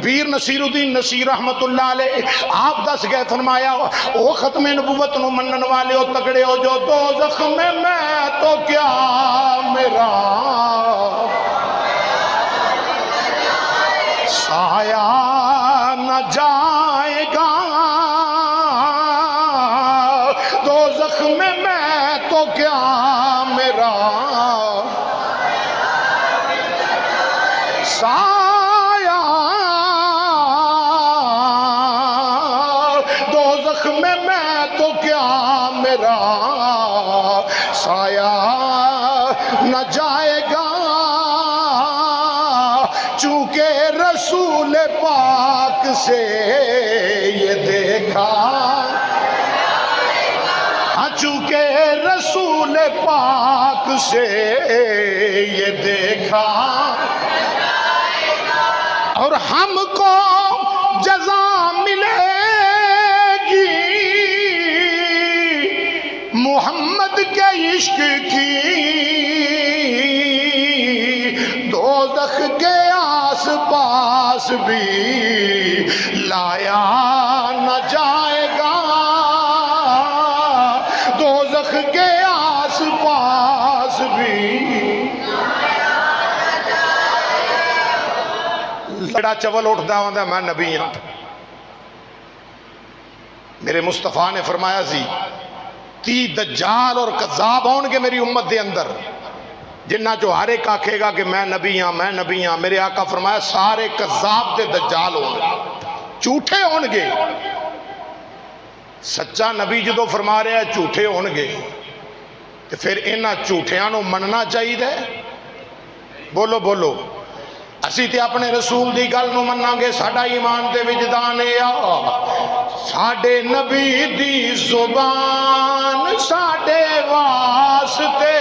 پیر نصیر الدین نصیر رحمت اللہ علیہ آپ دس گئے فرمایا او ختم نبوت نو منن والے ہو تگڑے ہو جو دوزخ میں تو کیا میرا سایہ نہ جائے گا دوزخ میں تو کیا میرا سایہ دوزخ میں تو کیا میرا سایہ نہ جائے گا چونکہ رسول پاک سے یہ دیکھا چونکہ رسول پاک سے یہ دیکھا اور ہم کو جزا ملے گی محمد کے عشق کی دوزخ کے آس پاس بھی لایا نہ جائے گا دوزخ کے آس پاس بھی لڑا چول اٹھتا ہوں میں نبی ہوں میرے مصطفیٰ نے فرمایا سی 30 دجال اور کذاب ہون گے میری امت دے اندر جنہ جو ہر ایک آکھے گا کہ میں نبی ہاں میرے آقا فرمایا سارے کذاب دے دجال ہون گے جھوٹے ہون گے سچا نبی جدو فرما رہے ہیں جھوٹے ہون گے تو پھر انہاں جھوٹیاں نو مننا چاہیے دے بولو بولو اسی تے اپنے رسول دی گل نو مننا گے ساڈا ایمان تے وجدان آ ساڈے نبی دی زبان ساڈے واسطے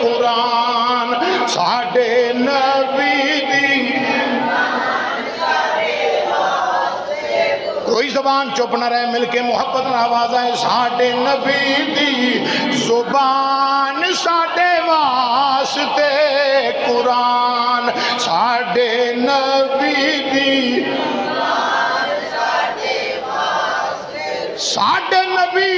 قرآن ساڈے نبی دی کوئی زبان چپ نہ رہے مل کے محبت نہ آواز آئے ساڈے نبی دی زبان ساڈے واسطے قرآن ساڈے نبی دی ساڈے نبی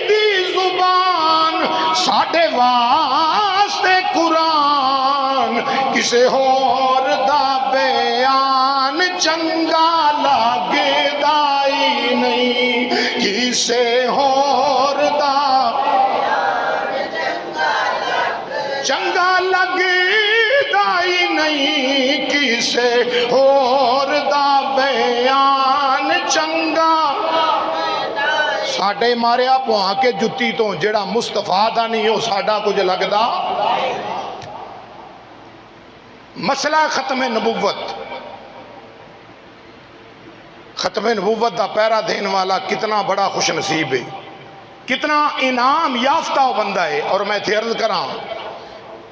دی زبان ساڈے واسطے قرآن کسے ہور دا بیان چنگا لگے دائی نہیں کسے ہور دا چنگا لگے دائی نہیں کسے ہور دا بیان چنگا ساڑھے ماریا پوہاں کے جتی تو جڑا مصطفیٰ دا نہیں ہو ساڑھا کچھ لگدا مسئلہ ختم نبوت ختم نبوت دا پیرا دین والا کتنا بڑا خوش نصیب ہے کتنا انعام یافتہ بندہ ہے اور میں تھے عرض کراں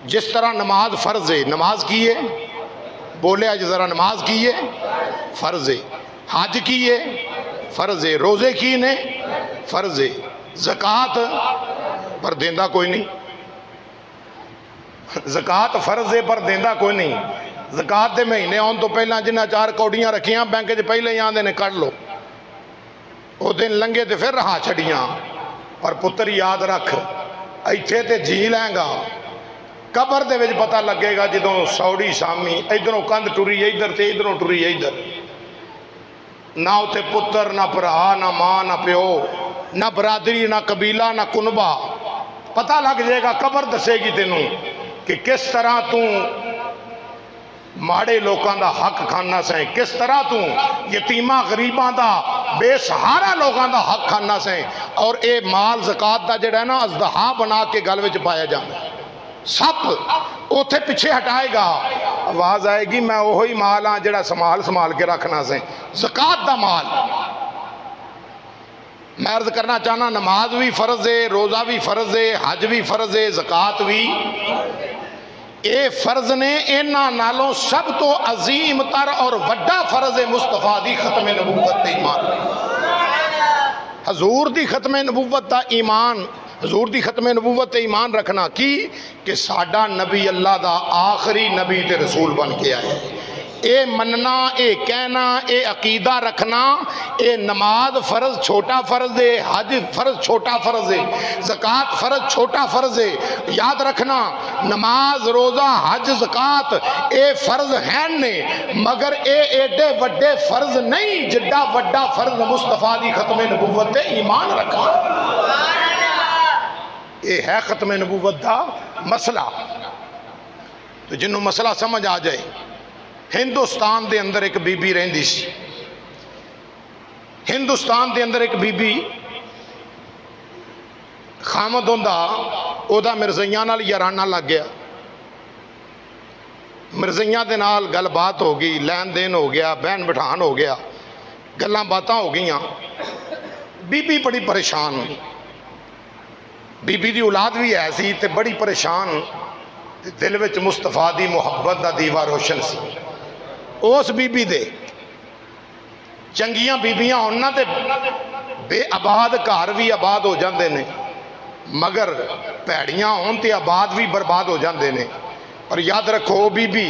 جس طرح نماز فرض ہے نماز کیے بولے آج ذرا نماز کیے فرض ہے حج کیے فرض ہے روزے کینے فرض ہے زکوٰۃ پر دیندہ کوئی نہیں زکوٰۃ فرض ہے پر دیندہ کوئی نہیں زکوٰۃ دے مہینے آن تو پہلا جنہ 4 کوڑیاں رکھیاں بینک جے پہلے یہاں دینے کر لو وہ دن لنگے تے پھر رہا چھڑیاں اور پتر یاد رکھ ایتھے تے جی لیں گا قبر دے وچ پتہ لگے گا جدوں سوڑی شامی ادھروں کند ٹری ادھر تے ادھروں ٹری ادھر نہ اتے پتر نہ پرا نہ ماں نہ پیو نہ برادری نہ قبیلہ نہ کنبہ پتہ لگ جائے گا قبر دسے گی تینوں کہ کس طرح تو ماڑے لوکاں دا حق کھانا سیں کس طرح تو یتیمہ غریباں دا بے سہارا لوگاں دا حق کھانا سیں اور اے مال زکوٰۃ دا جڑا ہے نا ازدہا بنا کے گل وچ پایا جانا سب اوتھے پیچھے ہٹائے گا آواز آئے گی میں وہی مال ہاں جڑا سنبھال کے رکھنا سے زکوٰۃ دا مال میں عرض کرنا چاہنا نماز بھی فرض ہے روزہ بھی فرض ہے حج بھی فرض ہے زکوٰۃ بھی اے فرض نے اینا نالوں سب تو عظیم تر اور وڈا فرض مصطفیٰ دی ختم نبوت تے ایمان حضور دی ختم نبوت دا ایمان حضور دی ختم نبوت تے ایمان رکھنا کی کہ ساڈا نبی اللہ دا آخری نبی تے رسول بن کے آئے اے مننا، اے کہنا، اے عقیدہ رکھنا، اے نماز فرض چھوٹا فرض ہے، حج فرض چھوٹا فرض ہے، زکوٰۃ فرض چھوٹا فرض ہے۔ یاد رکھنا نماز، روزہ، حج، زکوٰۃ اے فرض ہیں نے، مگر اے ایڈے وڈے فرض نہیں جڈا وڈا فرض مصطفیٰ دی ختم نبوت تے ایمان رکھنا۔ اے ہے ختم نبوت دا مسئلہ۔ تو جنہوں مسئلہ سمجھ آ جائے، ہندوستان دے اندر ایک بی بی رہندی سی، ہندوستان دے اندر ایک بی بی خامد ہوندا، او دا مرزائیاں نال یارانہ لگ گیا، مرزائیاں دے نال گل بات ہو گئی، لین دین ہو گیا، بہن بٹھان ہو گیا، گلاں باتاں ہو گئیاں، بی بی بڑی پریشان ہوئی، بی بی دی اولاد بھی ایسی تے بڑی پریشان، دل وچ مصطفیٰ دی محبت دا دیوا روشن سی۔ اس بی بی دے چنگیاں بیبیاں ہونا تے بے آباد گھر بھی آباد ہو جاندے نے، مگر پیڑیاں ہون تے آباد بھی برباد ہو جاندے نے۔ اور یاد رکھو بی بی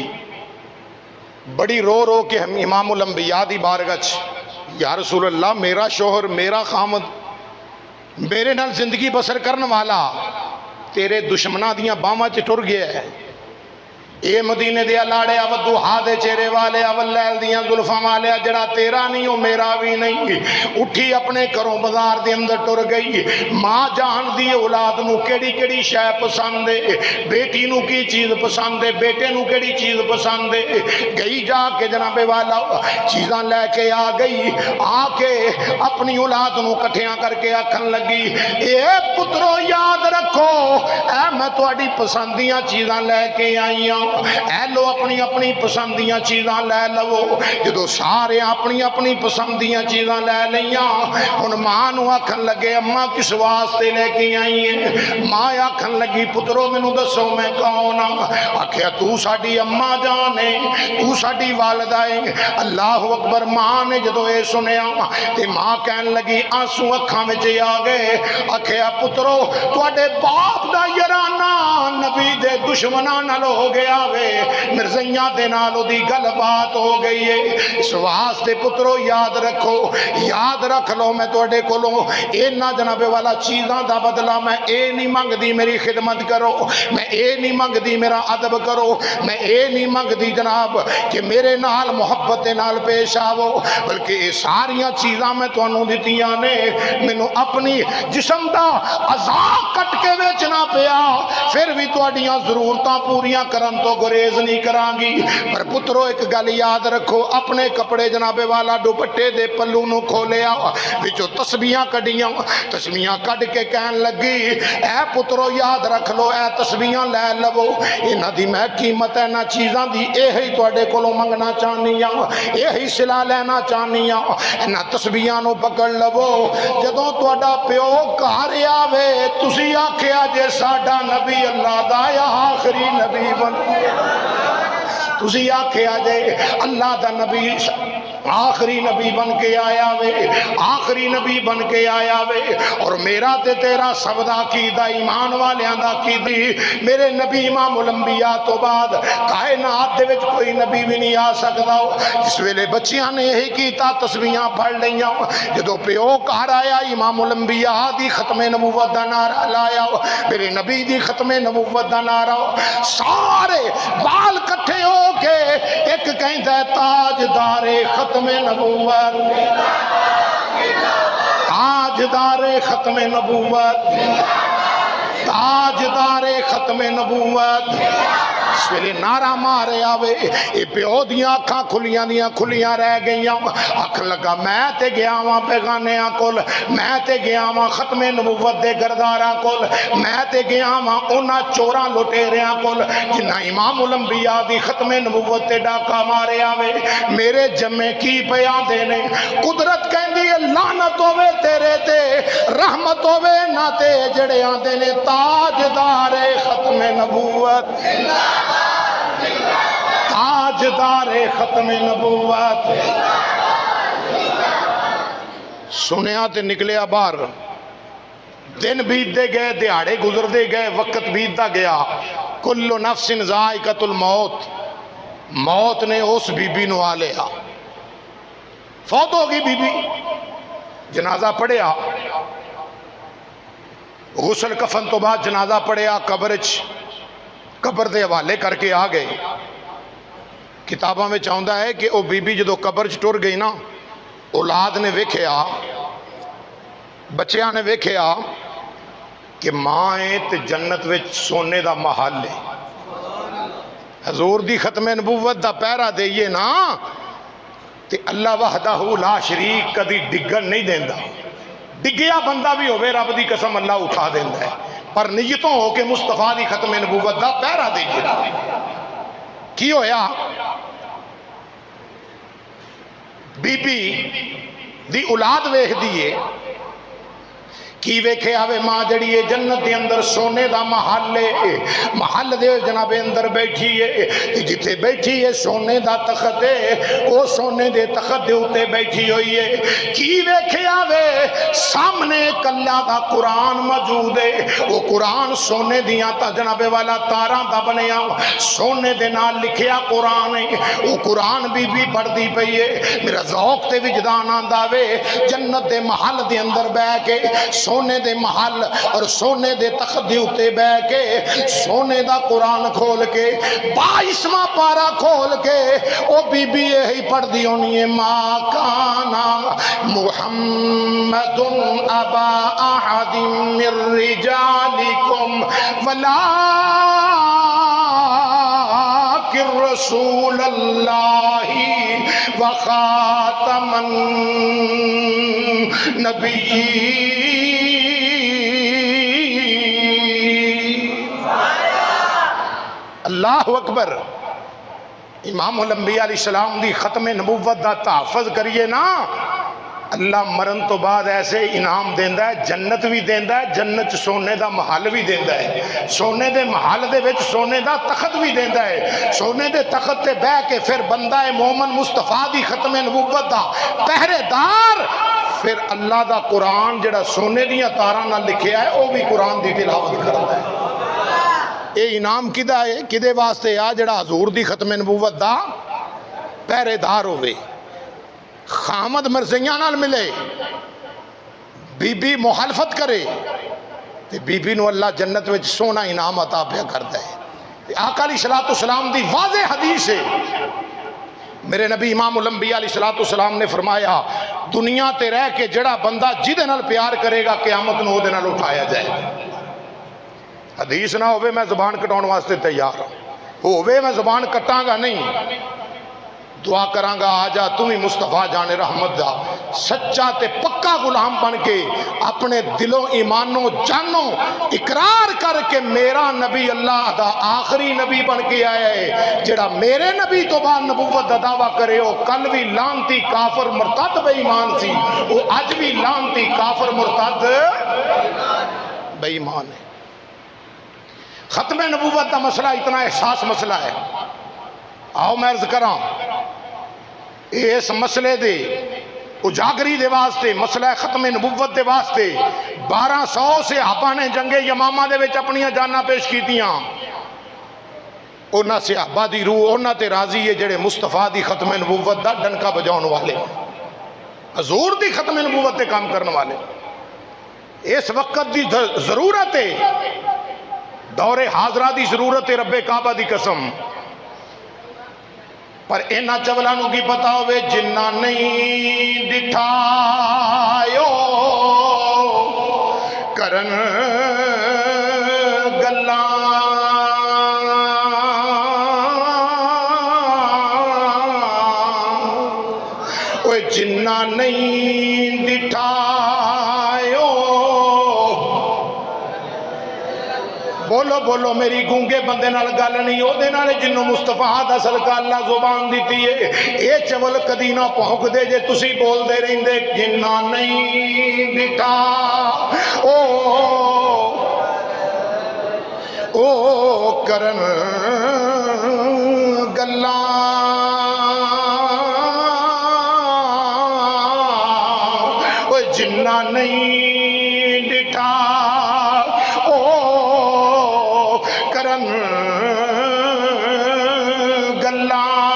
بڑی رو رو کے امام الانبیاء دی بارگاہ چ، یا رسول اللہ میرا شوہر، میرا خامد، میرے نال زندگی بسر کرن والا تیرے دشمناں دیاں باواں چ ٹر گیا ہے، اے مدینے دے لاڑے ودوہا دے چہرے والے لیل دیاں زلفاں والے، جڑا تیرا نہیں وہ میرا بھی نہیں، اٹھی اپنے گھروں بازار دے اندر ٹر گئی۔ ماں جان دی اولاد نو کیڑی کیڑی شے پسند ہے، بیٹی نو کی چیز پسند ہے، بیٹے نو کیڑی چیز پسند ہے، گئی جا کے جناب والا چیزاں لے کے آ گئی، آ کے اپنی اولاد نو کٹھیاں کر کے آکھن لگی، اے پترو یاد رکھو اے میں تہاڈی پسندیاں چیزاں لے کے آئی ہوں، اے لو اپنی اپنی پسندیاں چیزاں لے لو۔ جدو سارے اپنی اپنی پسندیاں چیزاں لے لیاں، ہن ماں نو آکھن لگے اماں کس واسطے لے کے آئی ہیں؟ ماں آکھن لگی پترو مینوں دسو میں کون ہاں؟ آکھیا تو ساڈی اماں جان ہے، تو ساڈی والدہ ہے۔ اللہ اکبر۔ ماں نے جدو اے سنیا تے ماں کہن لگی آنسو اکھاں وچ آ گئے، آکھیا پترو تواڈے باپ دا یارانہ نبی دے دشمناں نال ہو گیا وے، مرزائیاں دے نال دی گل بات ہو گئی ہے، اس واسطے پترو یاد رکھو، یاد رکھ لو میں تواڈے کولوں اینا جناب والا چیزاں دا بدلہ میں اے نہیں منگدی میری خدمت کرو، میں اے نہیں منگدی میرا ادب کرو، میں اے نہیں منگدی جناب کہ میرے نال محبت نال پیش آو، بلکہ اے ساریاں چیزاں میں تانوں دتیاں نے، مینوں اپنی جسم دا اعضاء کٹ کے ویچنا پیا، پھر بھی تواڈیاں ضرورتاں پوریاں کرن تو گریز نہیں کران گی۔ پر پترو ایک گل یاد رکھو، اپنے کپڑے جناب والا دوپٹے دے پلو نو کھولیا، وچوں تسبیحاں کڈیاں، تسبیحاں کڈ کے کہن لگی اے پترو یاد رکھ لو، اے تسبیحاں لے لو، انہاں دی میں قیمت ہے نہ چیزاں دی اے ہی تواڈے کولوں منگنا چاہنی ہاں، اے ہی صلہ لینا چاہنی ہاں، انہاں تسبیحاں نو پکڑ لو۔ جدوں تہاڈا پیو گھر آوے تسی آکھیا جے ساڈا نبی اللہ دا آخری نبی بن، تسی آکھیا جے اللہ دا نبی آخری نبی بن کے آیا وے، آخری نبی بن کے آیا وے، اور میرا تے تیرا سب دا عقیدہ ایمان والیاں دا عقیدہ میرے نبی امام الانبیاء تو بعد کائنات دے وچ کوئی نبی بھی نہیں آ سکدا۔ جس ویلے بچیاں نے یہی کیتا تسبیحاں پڑھ لیاں، جدوں پیو گھر آیا امام الانبیاء دی ختم نبوت دا نعرہ لایا، میرے نبی دی ختم نبوت دا نعرہ، سارے بال کٹھے ہو کے ایک کہندا ہے تاجدار ختم نبوت، تاجدار ختم نبوت، تاجدار ختم نبوت۔ اس ویلے نعرہ مارے آوے، اے پیو دیاں اکھاں کھلیاں رہ گئیاں، اکھ لگا میں تے گیا واں بیگانیاں کول، میں تے گیا واں ختم نبوت دے گرداراں کول، میں تے گیا واں انہاں چوراں لٹیریاں کول جنہاں امام الانبیاء دی ختم نبوت تے ڈاکا مارے آوے، میرے جمے کی پیا دے نے، قدرت کہندی ہے لعنت ہوے تیرے تے، رحمت ہوے نہ تے جڑے آندے نے تاجدار ختم نبوت، تاجدار ختم نبوت۔ سنیا تے نکلیا باہر، دن بیتتے گئے، دیہاڑے گزرتے گئے، وقت بیتتا گیا، کل نفس ذائقۃ الموت، موت نے اس بی بی نو آ لیا، فوت ہو گئی بی بی، جنازہ پڑھیا، غسل کفن تو بعد جنازہ پڑھیا، قبر دے حوالے کر کے آ گئے۔ کتاباں میں چاہتا ہے کہ وہ بی بی جدو قبر ٹر گئی نا، اولاد نے ویکھیا، بچیاں نے ویکھیا کہ ماں ہے تے جنت وچ سونے دا محل ہے۔ حضور دی ختم نبوت دا پہرا دئیے نا تے اللہ وحدہ لا شریک کدی ڈگن نہیں دیندا، ڈگیا بندہ بھی ہوئے رب دی قسم اللہ اٹھا دیندا ہے، پر نیتوں ہو کے مصطفیٰ دی ختم نبوت دا پہرا دئیے نا۔ کی ہویا؟ بی بی دی اولاد ویکھ دیئے، کی ویکھے آوے ماں جڑی ہے جنت دے اندر سونے دا محل ہے، محل دے جناب اندر بیٹھی ہے، جتے بیٹھی ہے سونے دا تخت ہے، وہ سونے دے تخت دے اتے بیٹھی ہوئی ہے۔ کی ویکھے آوے سامنے کلہ دا قرآن موجود ہے، وہ قرآن سونے دیاں تا جناب والا تاراں دا بنیا، سونے دے نال لکھیا قرآن ہے، وہ قرآن بی بی پڑھ دی پئی ہے۔ میرا ذوق تے وجدان آندا وے جنت دے محل دے اندر بہ کے، سونے دے محل اور سونے دے تخت دے اتے بہ کے، سونے دا قرآن کھول کے 22واں پارا کھول کے او بی بی یہی پڑھ دی ہونی ہے، ما کانا محمد ابا احد من رجالکم ولیکن رسول اللہ وخاتم النبیین۔ اللہ اکبر۔ امام الانبیاء علیہ السلام دی ختم نبوت دا تحفظ کریے نا، اللہ مرن تو بعد ایسے انعام دیندہ ہے، جنت بھی دیندہ ہے، جنت سونے دا محل بھی دیندہ ہے، سونے دے محل دے وچ سونے دا تخت بھی دیندہ ہے، سونے دے تخت تے بہ کے پھر بندہ مومن مصطفیٰ دی ختم نبوت دا پہرے دار، پھر اللہ دا قرآن جڑا سونے دیاں تاراں نہ لکھیا ہے وہ بھی قرآن دی تلاوت کرتا ہے۔ اے انعام کدہ ہے؟ کدے واسطے آ جڑا حضور دی ختم نبوت دا پہرے دار ہوئے، خامد مرزیاں نال ملے، بی بی مخالفت کرے تے بی بی نو اللہ جنت وچ سونا انعام عطا پیا کرتا ہے۔ آقا علیہ السلام دی واضح حدیث ہے، میرے نبی امام الانبیاء علیہ السلام نے فرمایا دنیا تے رہ کے جڑا بندہ جدے نال پیار کرے گا قیامت نو دے نال اٹھایا جائے گا۔ حدیث نہ ہوئے میں زبان کٹاؤن واسطے تیار ہوں، ہوئے میں زبان کٹاں گا نہیں، دعا کراں گا آجا تمہیں مصطفیٰ جان رحمت دا سچا تے پکا غلام بن کے اپنے دلوں ایمانوں جانوں اقرار کر کے میرا نبی اللہ دا آخری نبی بن کے آیا ہے، جڑا میرے نبی تو بعد نبوت دا دعویٰ کرے ہو کل بھی لانتی کافر مرتد بے ایمان سی، وہ آج بھی لانتی کافر مرتد بے ایمان ہے۔ ختم نبوت دا مسئلہ اتنا احساس مسئلہ ہے، آؤ میں عرض کراں اس مسئلے دے اجاگری دے واسطے، مسئلہ ختم نبوت دے واسطے 1200 صحابہ نے جنگ یمامہ دے وچ اپنی جاناں پیش کیتیاں، انہاں صحابہ دی روح انہاں تے راضی ہے جڑے مصطفیٰ دی ختم نبوت دا ڈنکا بجاؤن والے، حضور دی ختم نبوت تے کام کرنے والے۔ اس وقت دی ضرورت ہے، دور حاضرہ دی ضرورت ہے، رب کعبہ دی قسم، پر اینا چولانوں کی پتا ہوئے جنہ نہیں دٹھائیو کرن گلاں، اوہ جنہ نہیں دٹھائیو، بولو بولو میری گونگے بندے نال گل نہیں، او دے نالے جنوں مصطفیٰ دا صدقہ اللہ زبان دیتی ہے، اے چول کدی نہ پہنک دے جے تسی بول دے رہیں دے جنہ نہیں دٹھا او کرن گلاں، او جنہ نہیں دٹھا کرن گلاں،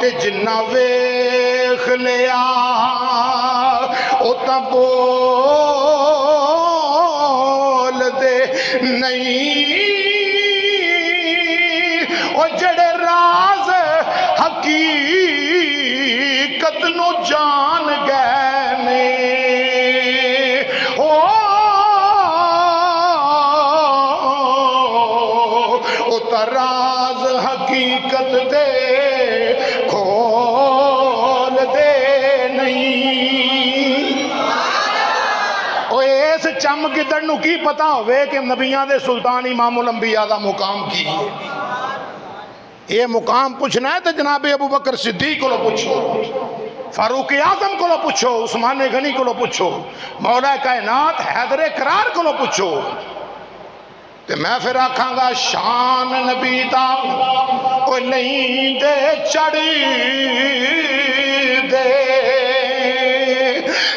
تے جنہ ویخ لیا او تا بول دے نہیں، او جڑے راز حقیقت نو جان گئے نے او تا راز حقیقت دے کھول دے نہیں۔ او اس چم گدڑ نو کی پتا ہوئے کہ نبیاں دے سلطان امام الانبیاء دا مقام کی ہے؟ یہ مقام پوچھنا ہے تو جناب ابو بکر صدیق کو پوچھو، فاروق اعظم کو پوچھو، عثمان غنی کو پوچھو، مولا کائنات حیدر کرار کو پوچھو، تے میں پھر آکھاں گا شان نبی دا او نہیں دے چڑی دے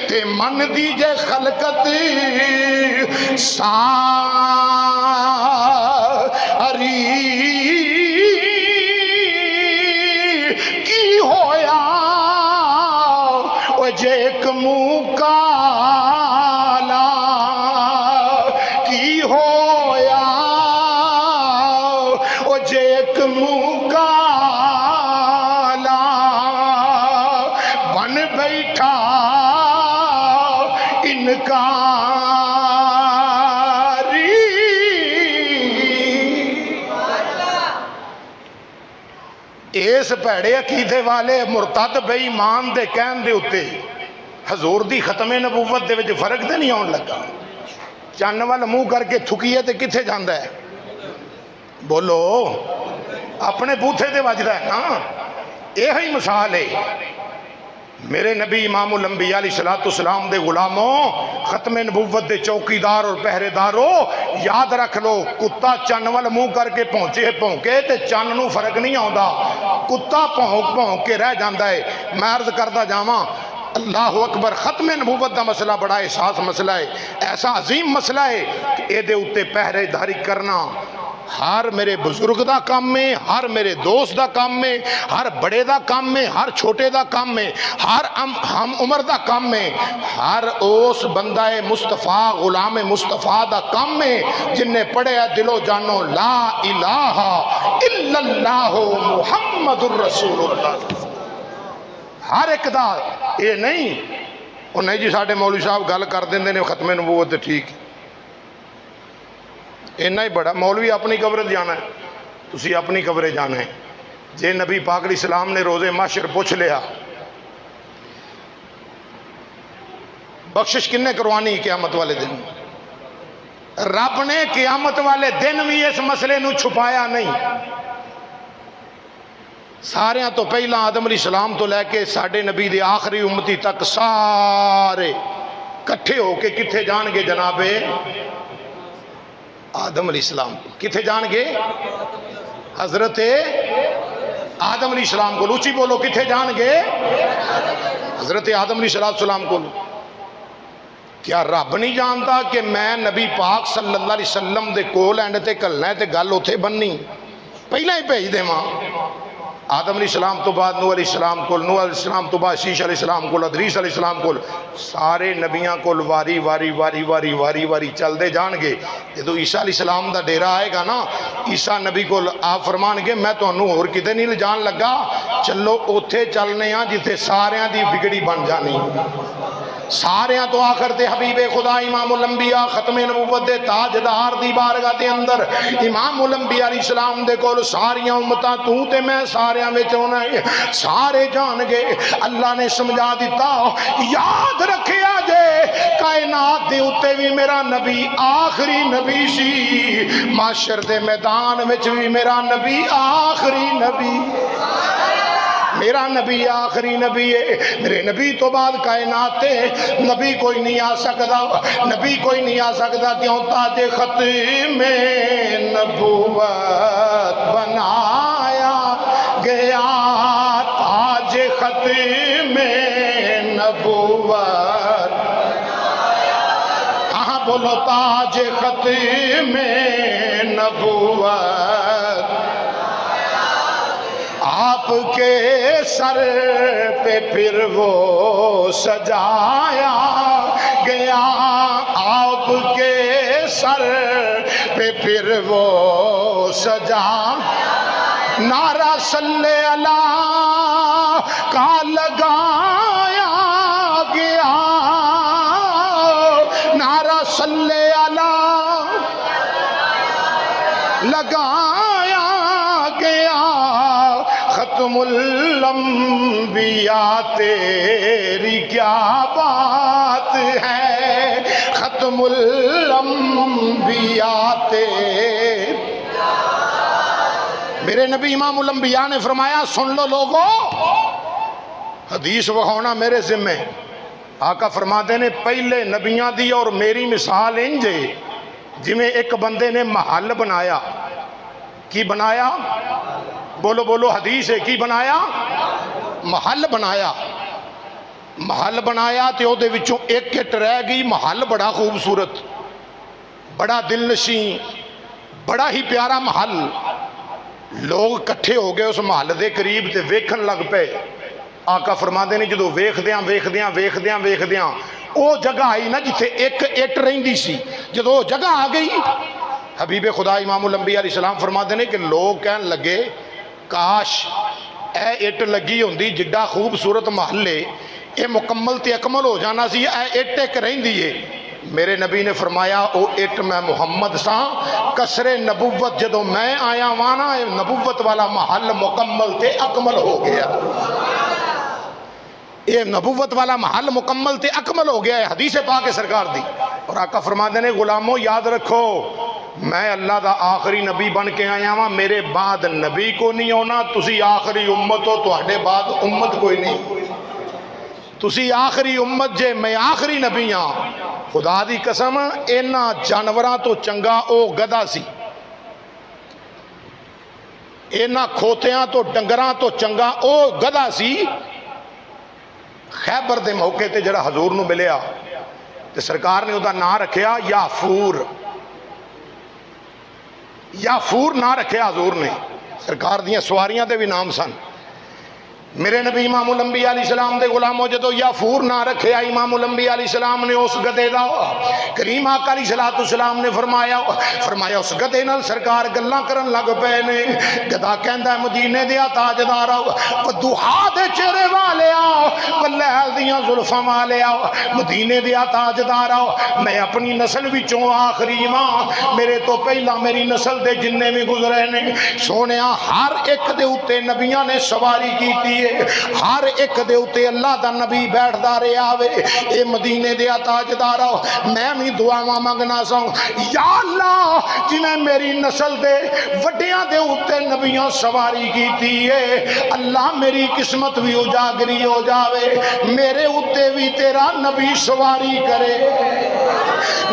تے من دیجے خلقت ساری کی ہویا او جے ایک منہ کالا کی ہویا او جے ایک منہ کالا بن بیٹھا انکاری۔ اس پیڑے عقیدے والے مرتد بے ایمان دے کہن دے اتے حضور دی ختم نبوت دے وچ فرق تے نہیں آن لگا؟ چن وال منہ کر کے تھکیے تے کتھے جاندا ہے؟ بولو، اپنے بوتھے تے وجدا ہے نا۔ یہی مثال ہے میرے نبی امام الانبیاء علیہ السلام دے غلاموں، ختم نبوت دے چوکیدار اور پہرے داروں، یاد رکھ لو کتا چن وال منہ کر کے پہنچے پہنکے تے چن نو فرق نہیں آندا، کتا پہنک پہنک کے رہ جاندا ہے۔ میں عرض کردا جاواں اللہ اکبر، ختم نبوت دا مسئلہ بڑا احساس مسئلہ ہے، ایسا عظیم مسئلہ ہے کہ اے دے اتے پہرے داری کرنا ہر میرے بزرگ دا کام میں، ہر میرے دوست دا کام میں، ہر بڑے دا کام میں، ہر چھوٹے دا کام میں، ہر ہم عمر دا کام میں، ہر اس بندہ مصطفیٰ غلام مصطفیٰ دا کام میں جن نے پڑھے ہے دل و جانو لا الہ الا اللہ محمد الرسول اللہ، ہر ایک دا یہ نہیں وہ نہیں جی ساڑھے مولوی صاحب گل کر دیندے نے ختم نبوت ٹھیک اینا ہی بڑا مولوی اپنی قبر جانا ہے، تسی اپنی قبر جانا ہے۔ جے نبی پاک علیہ السلام نے روزے محشر پوچھ لیا بخشش کنے کروانی قیامت والے دن؟ رب نے قیامت والے دن بھی اس مسئلے نو چھپایا نہیں۔ سارے تو پہلا آدم علیہ السلام تو لے کے ساڑھے نبی دے آخری امتی تک سارے کٹھے ہو کے کتھے جان گے جناب آدم علیہ السلام کو؟ کتھے جان گے؟ حضرت آدم علیہ السلام کو۔ لوچی بولو کتھے جان گے؟ حضرت آدم علیہ السلام کو۔ کیا رب نہیں جانتا کہ میں نبی پاک صلی اللہ علیہ وسلم دے کول اینڈ تے کلنا ہے تے گل اتھے بننی پہلا ہی بھیج دے ماں؟ آدم علیہ السلام تو بعد نوح علیہ السلام کو، نوح علیہ السلام تو بعد شیش علیہ السلام کو، ادریس علیہ السلام کو، سارے نبیاں کو واری واری واری واری واری واری چل دے جان گے۔ جدو عیسیٰ علیہ السلام دا ڈیرہ آئے گا نا، عیسیٰ نبی کو آپ فرمان گے میں تو انہوں اور کدے نہیں جان لگا، چلو اوتھے چلنے ہاں جتے ساریاں دی بگڑی بن جانی، ساریاں تو آخر تے حبیب خدا امام الانبیاء ختم نبوت دے تاجدار دی بارگاہ دے اندر امام الانبیاء علیہ السلام دے کول ساریاں امتاں تو تے میں ساریاں وچ ہونا ہے، سارے جان گے۔ اللہ نے سمجھا دیتا یاد رکھیا جے کائنات دے اتے بھی میرا نبی آخری نبی سی، معاشر دے میدان وچ بھی میرا نبی آخری نبی، میرا نبی آخری نبی ہے۔ میرے نبی تو بعد کائنات نبی کوئی نہیں آ سکتا، نبی کوئی نہیں آ سکتا، کیوں؟ تاج ختم نبوت بنایا گیا، تاج ختم نبوت، ہاں بولو تاج ختم نبوت آپ کے سر پہ پھر وہ سجایا گیا، آپ کے سر پہ پھر وہ سجا، نعرہ صلی اللہ کا لگایا گیا، نعرہ صلی اللہ لگایا گیا، ختم الانبیاء تیری کیا بات ہے، ختم الانبیاء تیری۔ میرے نبی امام الانبیاء نے فرمایا سن لو لوگو، حدیث وکھاؤنا میرے ذمے۔ آقا فرماتے نے پہلے نبیاں دی اور میری مثال انجے جویں ایک بندے نے محل بنایا۔ کی بنایا؟ بولو بولو، حدیث ہے، کی بنایا؟ محل بنایا۔ محل بنایا تے او دے وچوں ایک اٹ رہ گئی، محل بڑا خوبصورت، بڑا دل نشیں، بڑا ہی پیارا محل۔ لوگ کٹھے ہو گئے اس محل دے قریب تے ویکھن لگ پے۔ آقا فرماندے نے جدوں ویکھدیاں ویکھدیاں ویکھدیاں ویکھدیاں او جگہ آئی نا جتھے ایک اٹ رہندی سی، جدوں او جگہ آ گئی، حبیب خدا امام الانبیاء علیہ السلام فرماتے ہیں کہ لوگ کہن لگے کاش اے اٹ لگی ہوندی جڈا خوبصورت محل ہے، اے مکمل تے اکمل ہو جانا سی، اے اٹ ایک رہندی ہے۔ میرے نبی نے فرمایا او اٹ میں محمد ساں، کسر نبوت جدو میں آیا وانا نبوت والا محل مکمل تے اکمل ہو گیا، یہ نبوت والا محل مکمل تے اکمل ہو گیا ہے، حدیث پاک سرکار دی۔ اور آقا فرماتے ہیں غلاموں یاد رکھو میں اللہ دا آخری نبی بن کے آیا ہاں، میرے بعد نبی کو نہیں ہونا، تسی آخری امت ہو، تواڈے بعد امت کوئی نہیں، تسی آخری امت جے، میں آخری نبی ہاں۔ خدا دی قسم اینا جانوراں تو چنگا او گدھا سی، اینا کھوتیاں تو ڈنگراں تو چنگا او گدھا سی۔ خیبر دے موقع تے جڑا حضور نو ملیا تے سرکار نے ادا نام رکھیا یافور، یافور نام رکھیا حضور نے، سرکار دیاں سواریاں دے بھی نام سن۔ میرے نبی امام الانبیاء علیہ السلام دے غلاموں جدو یافور نہ رکھیا امام الانبیاء علیہ السلام نے اس گدے دا کریم آقا علیہ السلام نے فرمایا اس گدے نال سرکار گلاں کرن لگ پے نے۔ گدا کہندا ہے مدینے دیا تاجدار آؤ، دوحا دے چہرے والے آؤ، لیل دیاں زلفاں والے آؤ، مدینے دیا تاجدار آؤ، میں اپنی نسل وچوں آخری ماں، میرے تو پہلا میری نسل دے جننے بھی گزرے نے سونیا ہر ایک دے اوتے نبیاں نے سواری کیتی، ہر ایک دے اوتے اللہ دا نبی بیٹھ دارے آوے۔ اے مدینے دیا تاجدار آؤ، میں بھی دعاواں منگنا سا یا اللہ جی میں میری نسل دے وڈیاں دے اوتے نبیاں سواری کیتی ہے، اللہ میری قسمت بھی اجاگری ہو جاوے، میرے اوتے بھی تیرا نبی سواری کرے،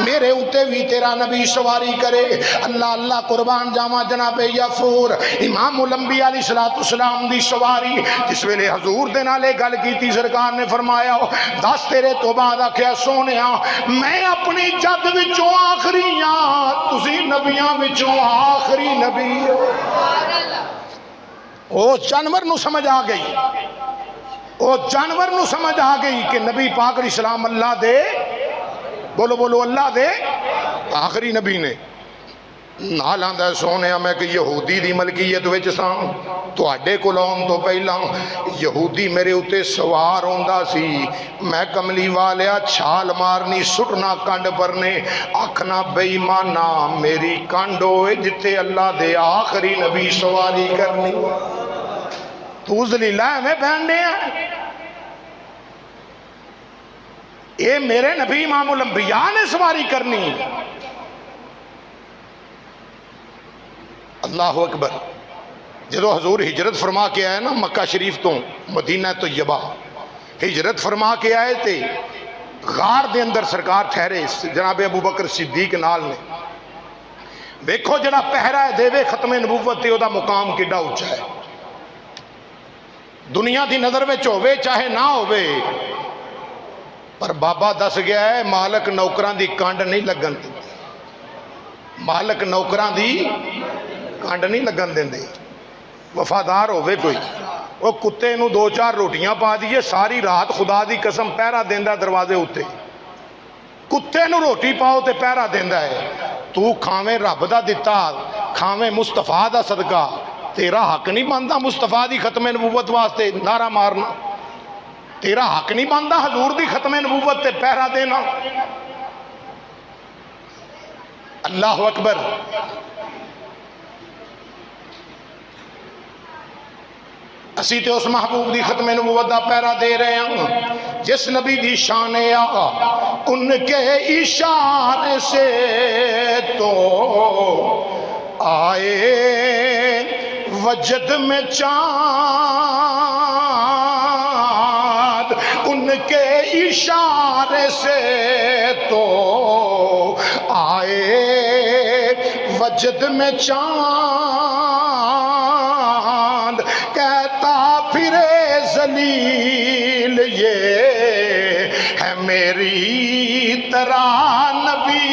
میرے اوتے بھی تیرا نبی سواری کرے۔ اللہ اللہ قربان جاواں جناب یافور امام الانبیاء علیہ السلام دی سواری جس ویلے حضور دے نالے گل کیتی سرکار نے فرمایا دس تیرے تو بعد آکھیا سونیا میں اپنی جد وچوں آخری ہاں، تسی نبیاں وچوں آخری نبی۔ او جانور نو سمجھ آ گئی، او جانور نو سمجھ آ گئی کہ نبی پاک علیہ السلام اللہ دے، بولو بولو اللہ دے آخری نبی نے۔ نال آندا ہے سونیا میں کہ یہودی دی ملکیت وچ ساں، تواڈے کول آਉਣ تو پہلا یہودی میرے اوتے سوار ہوندا سی، میں کملی والیا چھال مارنی سٹنا کنڈ پرنے، آکھنا بے ایمانا میری کنڈ ہوئے جتے اللہ دے آخری نبی سواری کرنی، تو ذلیلہ میں پہننے ہیں۔ اے میرے نبی امام الانبیاء نے سواری کرنی۔ اللہ اکبر۔ جدو حضور ہجرت فرما کے آئے نا مکہ شریف تو مدینہ طیبہ ہجرت فرما کے آئے تے غار دے اندر سرکار ٹھہرے جناب ابو بکر صدیق نال نے، دیکھو جڑا پہرا ہے دے ختم نبوت تے او دا مقام کیڈا اونچا ہے، دنیا دی نظر وچ ہوے چاہے نہ ہوے، پر بابا دس گیا ہے مالک نوکراں دی کانڈ نہیں لگن دے، مالک نوکراں دی کانڈ نہیں لگن دیں دے، وفادار ہوئے کوئی وہ کتے نو 2-4 روٹیاں پا دیے ساری رات خدا دی قسم پہرا دیندا دروازے اتے کتے نو روٹی پاؤ تے پہرا دیندا ہے تو کھاویں رب دا دتا کھاویں مصطفیٰ دا صدقہ تیرا حق نہیں بنتا مصطفیٰ دی ختم نبوت واسطے نعرہ مارنا تیرا حق نہیں بنتا حضور دی ختم نبوت تے پہرا دینا اللہ اکبر اسی تے اس محبوب دی ختم نبوت دا پہرا دے رہے ہیں جس نبی دی شان آقا ان کے اشارے سے تو آئے وجد میں چاند ان کے اشارے سے تو آئے وجد میں چاند کہتا پھرے ذلیل یہ ہے میری طرح نبی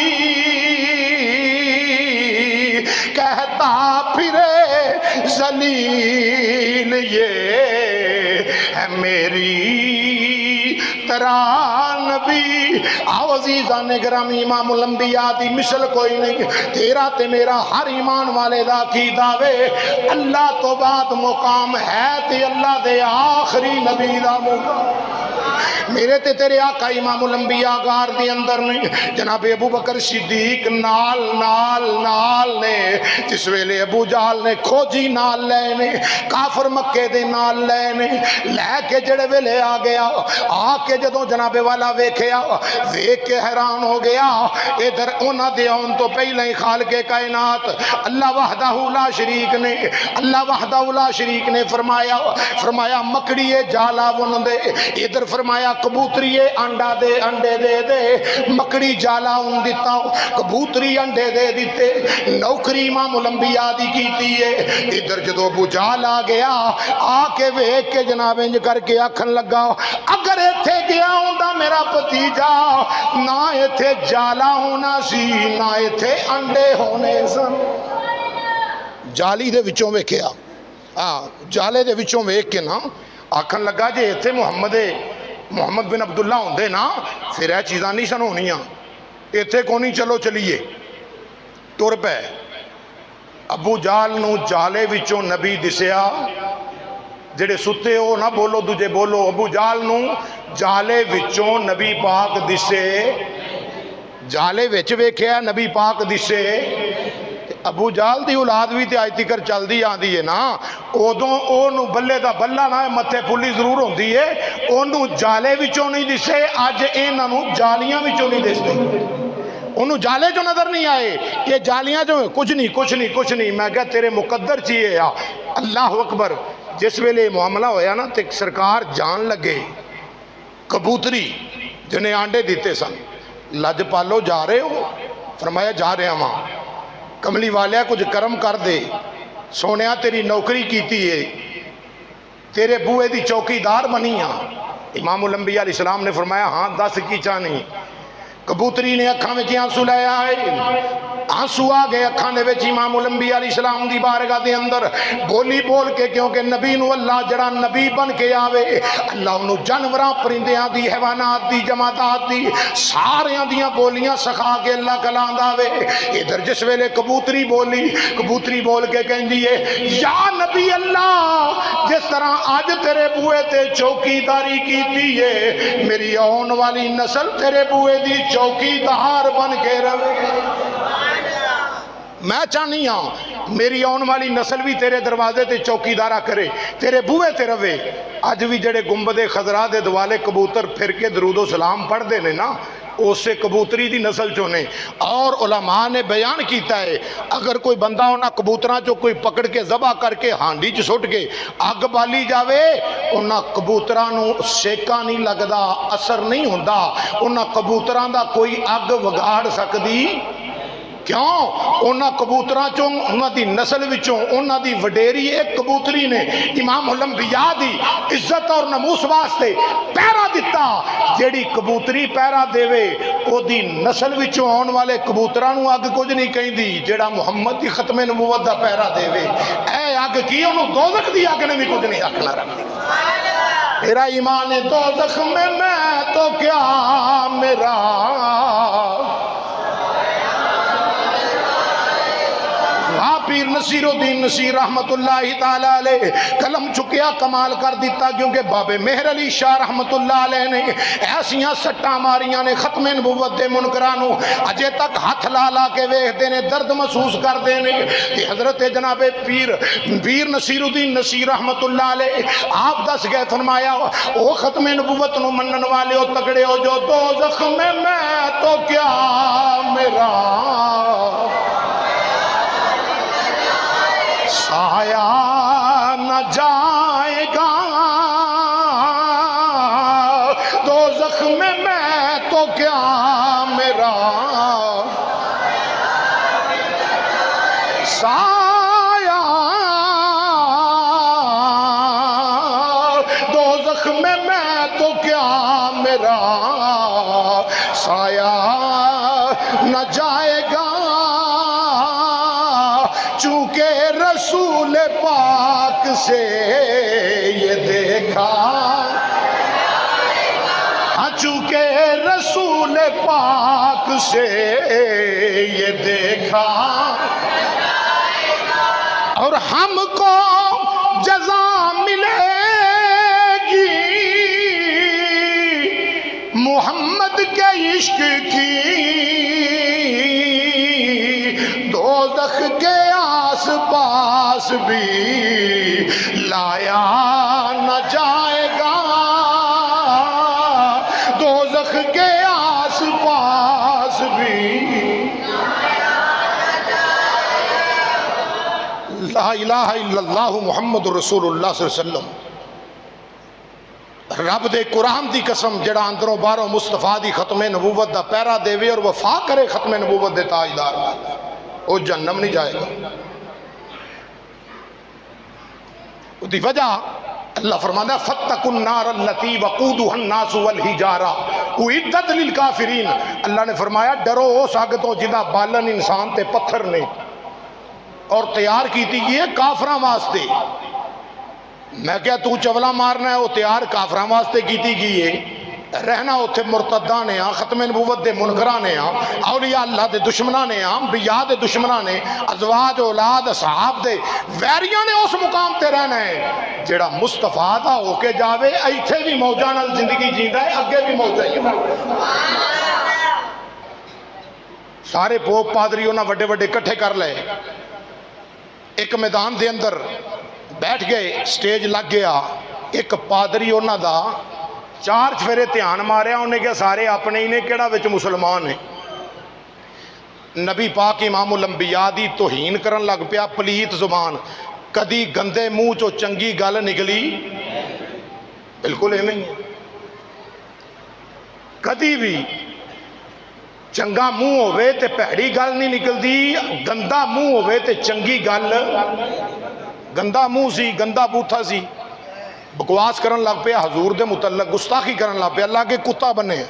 کہتا پھرے ذلیل یہ ہے میری طرح نبی آؤ عزیزان گرامی امام الانبیاء دی مثل کوئی نہیں تیرا تے میرا ہر ایمان والے دا کی دعوے اللہ تو بعد مقام ہے تے اللہ دے آخری نبی دا مقام میرے تے تیرے آقا امام الانبیاء غار دی اندر نہیں جناب ابو بکر صدیق نال نے جس ویلے ابو جہل نے کھوجی نال لے نے کافر مکے دے نال لے کے جڑے ویلے آ گیا آ کے جدوں جناب والا ویکھیا ویکھ کے حیران ہو گیا ادھر انہاں دے آن تو پہلے ہی خالق کائنات اللہ وحدہ لا شریک نے فرمایا مکڑیے جالا ون دے ادھر فرمایا کبوتریے انڈے دے مکڑی جالا ان دیتا کبوتری انڈے دے دیتے نوکری امام الانبیاء دی کیتی ہے ادھر جدو ابو جہل آ گیا آ کے ویکھ کے جناب انج کر کے آکھن لگا اگر ایتھے گیا ہوندا میرا بھتیجا نہ ایتھے جالا ہونا سی نہ ایتھے انڈے ہونے سن جالی دے وچوں ویکھیا جالے دے وچوں ویکھ کے نا آکھن لگا جے ایتھے محمد بن عبداللہ ہوندے نا پھر یہ چیزاں نہیں سن ہونیاں ایتھے کو نہیں چلو چلیے ٹر پے ابو جہل نو جالے وچوں نبی دسیا جڑے ستے ہو نہ بولو دجے بولو ابو جہل نو جالے وچوں نبی پاک دسے جالے وچ ویکھیا نبی پاک دسے ابو جہل دی اولاد بھی تے اج تک چلدی آندی ہے نا اودوں اونوں بلے دا بلہ نہ متھے پھلی ضرور ہوندی ہے اونوں جالے وچوں نہیں دسے اج انہاں نوں جالیاں وچوں نہیں دسدے انہوں جالے جو نظر نہیں آئے یہ جالیاں جو کچھ نہیں میں کہا تیرے مقدر چاہیے یا اللہ اکبر جس ویلے معاملہ ہویا نا تے سرکار جان لگے کبوتری جنہیں آنڈے دیتے سن لج پالو جا رہے ہو فرمایا جا رہے ہاں کملی والیا کچھ کرم کر دے سونیا تیری نوکری کیتی ہے تیرے بوئے دی چوکی دار بنی ہاں امام الانبیاء علیہ السلام نے فرمایا ہاں 10 کی چانی کبوتری نے اکھاں میں کی آنسو لے آئے آنسو آ گئے اکھاں دے وچ امام الانبیاء علیہ السلام دی بارگاہ دے اندر بولی بول کے کیونکہ نبی نو اللہ جڑا نبی بن کے آوے اللہ انہوں جانوراں پرندیاں دی حیوانات دی جماعتات دی ساریاں دیاں بولیاں سکھا کے اللہ کلام داوے ادھر جس ویلے کبوتری بول کے کہیں دیئے یا نبی اللہ جس طرح آج تیرے بوئے تے چوکی داری کی دیئے میری آن والی نسل تیرے بوئے دی چوکی دار بن کے روے میں چاہنی ہاں میری آن والی نسل بھی تیرے دروازے تے چوکی دارہ کرے تیرے بوئے تے روے آج بھی جڑے گنبد خضرا دے دوالے کبوتر پھر کے درود و سلام پڑھ دے نے نا اس سے کبوتری دی نسل چونے اور علماء نے بیان کیتا ہے اگر کوئی بندہ ہونا کبوتراں چو کوئی پکڑ کے ذبح کر کے ہانڈی چ سٹ کے اگ بالی جاوے انہاں کبوتراں نو سیکا نہیں لگدا اثر نہیں ہوندا انہاں کبوتراں دا کوئی اگ وگاڑ سکدی کیوں؟ انہاں کبوتراں چوں انہاں دی نسل وچوں انہاں دی وڈیری ایک کبوتری نے امام الانبیاء دی عزت اور نموس واسطے پیرا دیتا. جیڑی کبوتری پیرا دیوے او دی نسل وچوں آن والے کبوتراں نو اگ کچھ نہیں کہندی. جیڑا محمد دی ختم نبوت دا پیرا دیوے اے اگ کی انہوں دوزخ دی اگ نے بھی کچھ نہیں آکھنا رکھتی. میرا ایمان دوزخ میں تو کیا میرا پیر نصیر الدین نصیر رحمت اللہ تعالی علیہ قلم چکیا کمال کر دیتا. کیونکہ بابے مہر علی شاہ رحمت اللہ علیہ نے ایسیاں سٹاں ماریاں نے ختم نبوت دے منکرانو اجے تک ہاتھ لا لا کے ویکھدے نے درد محسوس کردے نے کہ حضرت جناب پیر نصیر الدین نصیر رحمت اللہ علیہ آپ دس گئے فرمایا او ختم نبوت نو منن والے او تگڑے ہو جو دوزخ میں تو کیا میرا سایہ نہ جائے گا دوزخ میں تو کیا میرا سایہ دوزخ میں تو کیا میرا سایہ نہ جائے گا چونکہ رسول پاک سے یہ دیکھا چونکہ رسول پاک سے یہ دیکھا اور ہم کو جزا ملے گی محمد کے عشق کی دوزخ کے آس پاس بھی لایا نہ جائے گا دوزخ کے آس پاس بھی لا الہ الا اللہ محمد رسول اللہ صلی اللہ علیہ وسلم. رب دے قرآن دی قسم جڑا اندروں باہروں مصطفیٰ دی ختم نبوت دا پیرا دے اور وفا کرے ختم نبوت دے تاجدار وہ جہنم نہیں جائے گا. دی وجہ اللہ فرماتا ہے فَاتَّقُوا النَّارَ الَّتِي وَقُودُهَا النَّاسُ وَالْحِجَارَةُ اُعِدَّتْ لِلْكَافِرِينَ. اللہ نے فرمایا ڈرو اس آگ تو جدا بالن انسان تے پتھر نے اور تیار کی تھی یہ کافراں واسطے. میں کیا تو چولا مارنا ہے وہ تیار کافراں واسطے کی تھی گئی رہنا اتھے مرتدہ نے ختم نبوت دے منکرہ نے اولیاء اللہ دے دشمنہ نے انبیاء دے دشمنہ نے ازواج اولاد اصحاب دے ویریاں نے اس مقام تے رہنا ہے. جیڑا مصطفیٰ دا ہو کے جاوے ایتھے بھی موجہ نال زندگی جیندہ ہے اگے بھی موجہ ہی. سارے پوپ پادری انہاں وڈے وڈے کٹھے کر لے ایک میدان دے اندر بیٹھ گئے سٹیج لگ گیا ایک پادری انہاں دا چار چفیرے دھیان ماریا انہیں کیا سارے اپنے ہی نے کیڑا وچ مسلمان ہیں. نبی پاک امام الانبیاء دی توہین کرن لگ پیا پلیت زبان کدی گندے منہ چو چنگی گل نکلی بالکل ایویں ہی کدی بھی چنگا منہ ہوئے تے پیڑی گل نہیں نکلدی گندا منہ ہوئے تے چنگی گل گندا منہ سی گندا بوتھا سی بکواس کرن لگ پہ حضور دے متعلق گستاخی کرن لگ پہ اللہ کے کتا بنے.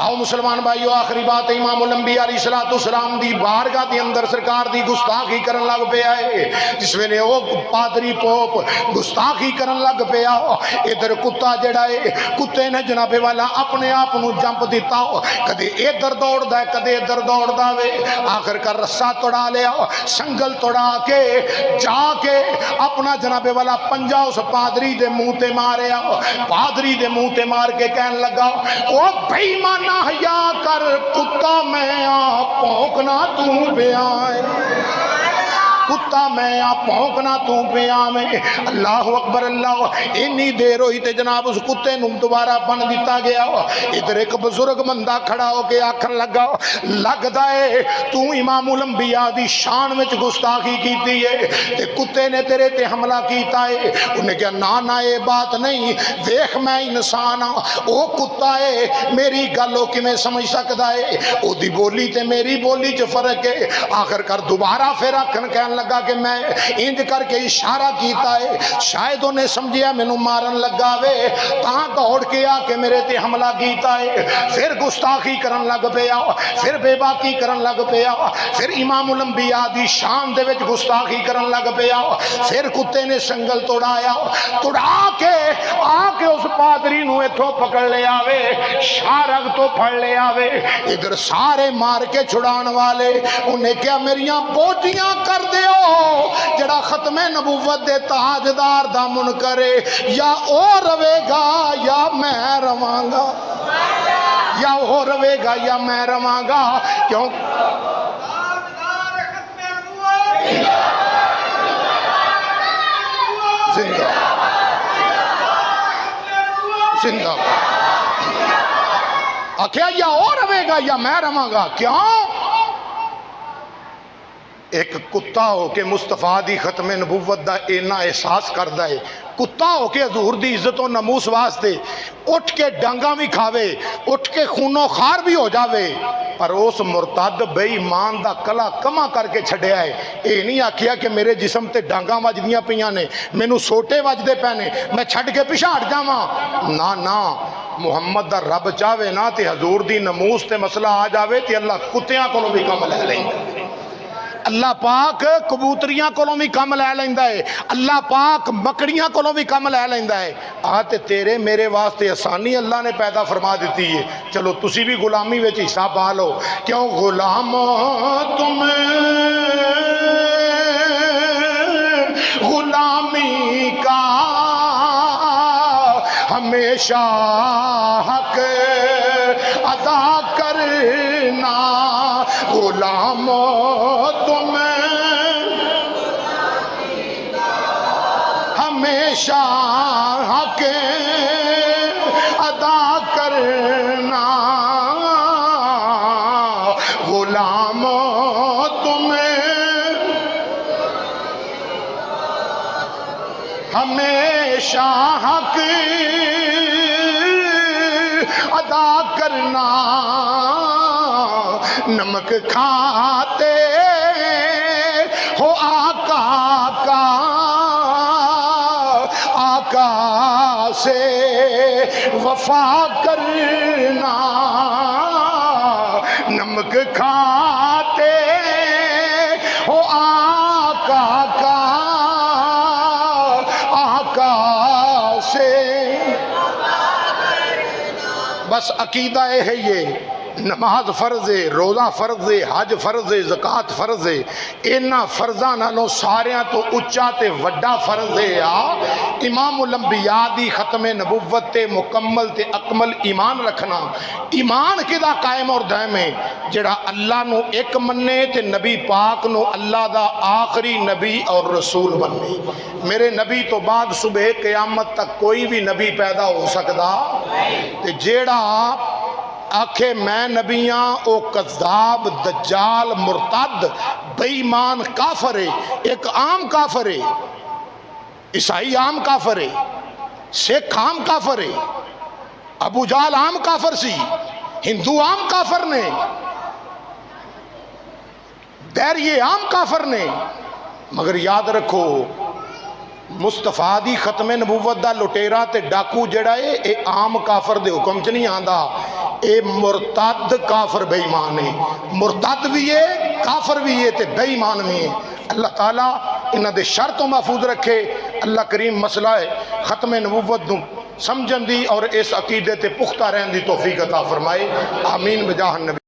آؤ مسلمان بھائیو آخری بات امام الانبیاء علیہ السلام دی بارگاہ دی اندر سرکار دی گستاخی کرن لگ پہ آئے جس میں نے وہ پادری پوپ گستاخی کرن لگ پہ آؤ ادھر کتا جڑا ہے کتے نے جناب والا اپنے آپ نو جمپ دیتا ہو کدے ادھر دوڑ دا ہے کدے ادھر دوڑ دا وے آخر کر رسا توڑا لیا سنگل توڑا کے جا کے اپنا جناب والا پنجا اس پادری دے منہ تے ماریا پادری دے منہ تے مار کے کہن لگا او بھئی مان نہ حیا کر کتا میں پونکنا تو بے آئے کتا میں آ پونکنا تو پہ آویں۔ اللہ اکبر اللہ۔ اینی دیر ہوئی تے جناب اس کتے نوں دوبارہ بن دیتا گیا۔ ادھر ایک بزرگ بندہ کھڑا ہو کے آکھن لگا لگدا ہے تو امام الانبیاء دی شان وچ گستاخی کیتی ہے تے کتے نے تیرے تے حملہ کیتا ہے۔ انہیں کہا نا نا یہ بات نہیں، دیکھ میں انسان ہاں، او کتا ہے، میری گل کی میں سمجھ سکتا ہے، او دی بولی تے میری بولی چ فرق ہے۔ آخر کر دوبارہ پھر آکھن کہن لگا کہ میں انج کر کے اشارہ کیتا ہے، شاید انہیں سمجھیا مینوں مارن لگا وے تاں دوڑ کے آ کے میرے تے حملہ کیتا ہے۔ پھر گستاخی کرن لگ پیا، پھر بے باکی کرن لگ پیا، پھر امام الانبیاء دی شان دے وچ گستاخی کرن لگ پیا۔ پھر کتے نے سنگل توڑایا، توڑا کے آ کے اس پادری نو ایتھوں پکڑ لے آوے، شارگ تو پھڑ لے آوے۔ ادھر سارے مار کے چھڑان والے انہیں کیا میریاں بوٹیاں کر دیو، جڑا ختم نبوت دے تاجدار دا منکرے، یا او روے گا یا میں رواں گا، یا او روے گا یا میں رواں گا۔ کیوں زندہ زندہ آخیا یا اور رہے گا یا میں رہاں گا۔ کیوں؟ ایک کتا ہو کے مصطفیٰ دی ختم نبوت دا اینا احساس کردا ہے، کتا ہو کے حضور دی عزت و ناموس واسطے اٹھ کے ڈانگاں بھی کھاوے، اٹھ کے خون و خار بھی ہو جاوے، پر اس مرتد بے ایمان دا کلا کما کر کے چھڑیا ہے۔ اے نہیں آکھیا کہ میرے جسم تے ڈانگاں وجدیاں پیاں نے، مینوں سوٹے وجدے پینے، میں چھڑ کے پیچھے ہٹ جاواں۔ نا نا، محمد دا رب چاہے نا تے حضور دی ناموس تے مسئلہ آ جاوے تے اللہ کتیاں کولوں بھی کم لے لیندا ہے، اللہ پاک کبوتریاں کولوں بھی کم لے لیندا ہے، اللہ پاک مکڑیاں کولوں بھی کم لے لیندا ہے۔ آتے تیرے میرے واسطے آسانی اللہ نے پیدا فرما دیتی ہے، چلو تسی بھی غلامی وچ حصہ پا لو۔ کیوں غلامو تم غلامی کا ہمیشہ حق ادا کرنا، غلامو تم ہمیشہ حق ادا کرنا، غلامو تم ہمیشہ حق ادا کرنا، نمک کھاتے ہو آقا کا، آقا سے وفا کرنا، نمک کھاتے ہو آقا کا، آقا سے بس عقیدہ ہے یہ، نماز فرض ہے، روزہ فرض ہے، حج فرض ہے، زکات فرض ہے، اینا فرضاں نالوں ساریاں تو اچا تے وڈا فرض ہے امام الانبیاء دی ختم نبوت تے مکمل تے اکمل ایمان رکھنا۔ ایمان کدا قائم اور دائم ہے؟ جڑا اللہ نو ایک مننے تے نبی پاک نو اللہ دا آخری نبی اور رسول مننے۔ میرے نبی تو بعد صبح قیامت تک کوئی بھی نبی پیدا ہو سکدا تے جیڑا آکھے میں نبیاں او کذاب دجال مرتد بے ایمان کافر ہے۔ ایک عام کافر ہے، عیسائی عام کافر ہے، سکھ عام کافر ہے، ابو جہل عام کافر سی، ہندو عام کافر نے، دیریے عام کافر نے، مگر یاد رکھو مصطفیٰ دی ختم نبوت دا لٹیرا تے ڈاکو جڑا ہے اے عام کافر دے حکم چ نہیں آندا، اے مرتد کافر بے ایمان ہے، مرتد بھی ہے کافر بھی ہے تے بے ایمان بھی ہے۔ اللہ تعالیٰ انہاں دے شر تو محفوظ رکھے۔ اللہ کریم مسئلہ ہے ختم نبوت دوں سمجھن دی اور اس عقیدے تے پختہ رہن دی توفیق عطا فرمائے، آمین بجاہ النبی۔